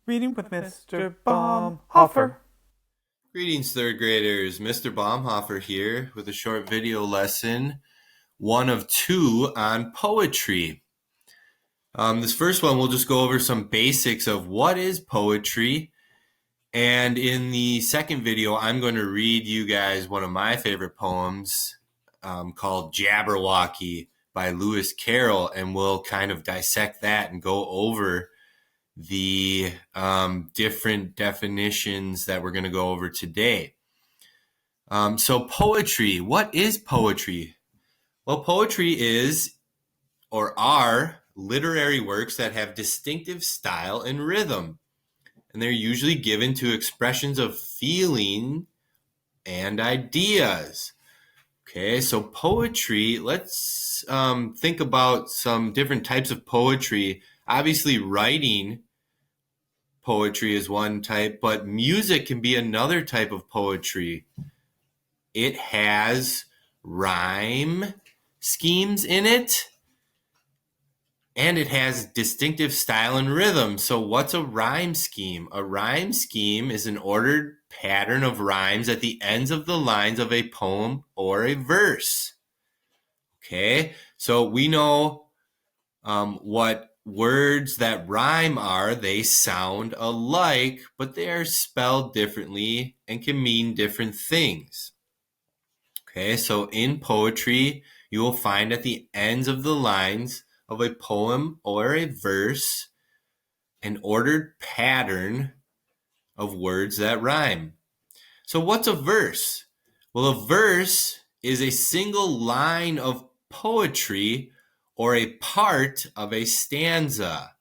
Reading with Mr. Baumhofer. Greetings, third graders. Mr. Baumhofer here with a short video lesson, one of two on poetry. This first one, we'll just go over some basics of what is poetry. And in the second video, I'm going to read you guys one of my favorite poems called Jabberwocky by Lewis Carroll. And we'll kind of dissect that and go over the different definitions that we're going to go over today. So poetry, what is poetry? Well, poetry is or are literary works that have distinctive style and rhythm, and they're usually given to expressions of feeling and ideas. Okay, so poetry, let's think about some different types of poetry. Obviously, writing poetry is one type, but music can be another type of poetry. It has rhyme schemes in it, and it has distinctive style and rhythm. So what's a rhyme scheme? A rhyme scheme is an ordered pattern of rhymes at the ends of the lines of a poem or a verse. Okay, so we know what words that rhyme are. They sound alike, but they are spelled differently and can mean different things. Okay, so in poetry, you will find at the ends of the lines of a poem or a verse an ordered pattern of words that rhyme. So what's a verse? Well, a verse is a single line of poetry or a part of a stanza.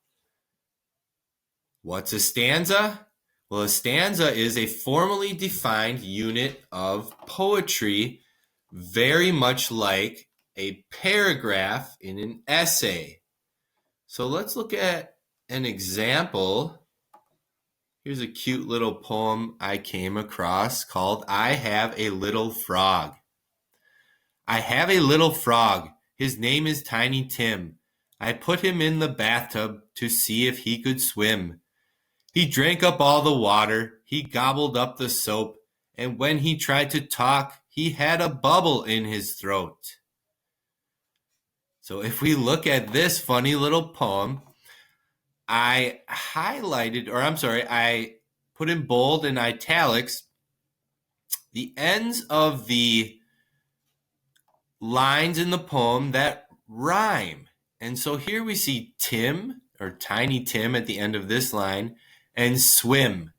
What's a stanza? Well, a stanza is a formally defined unit of poetry, very much like a paragraph in an essay. So let's look at an example. Here's a cute little poem I came across called I Have a Little Frog. I have a little frog. His name is Tiny Tim. I put him in the bathtub to see if he could swim. He drank up all the water, he gobbled up the soap, and when he tried to talk, he had a bubble in his throat. So if we look at this funny little poem, I put in bold and italics the ends of the lines in the poem that rhyme. And so here we see Tim, or Tiny Tim at the end of this line, and swim.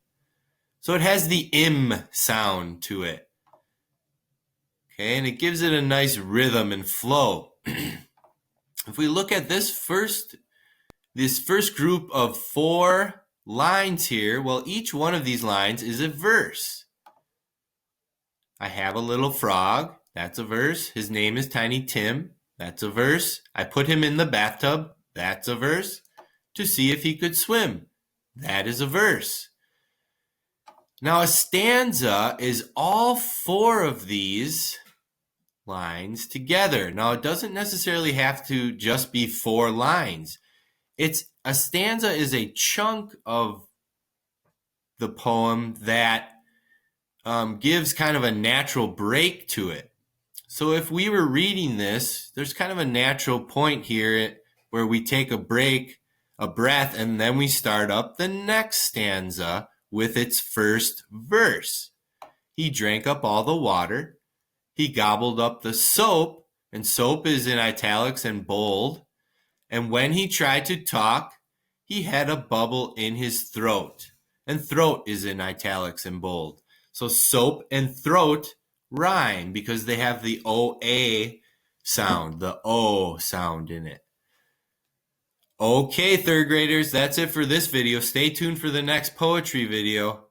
So it has the im sound to it. Okay, and it gives it a nice rhythm and flow. If we look at this first group of 4 lines here, well, each one of these lines is a verse. I have a little frog, that's a verse. His name is Tiny Tim, that's a verse. I put him in the bathtub, that's a verse. To see if he could swim, that is a verse. Now, a stanza is all 4 of these lines together. Now, it doesn't necessarily have to just be 4 lines. A stanza is a chunk of the poem that gives kind of a natural break to it. So if we were reading this, there's kind of a natural point here where we take a break, a breath, and then we start up the next stanza with its first verse. He drank up all the water. He gobbled up the soap, and soap is in italics and bold. And when he tried to talk, he had a bubble in his throat. And throat is in italics and bold. So soap and throat rhyme because they have the OA sound, the O sound in it. Okay, third graders, that's it for this video. Stay tuned for the next poetry video.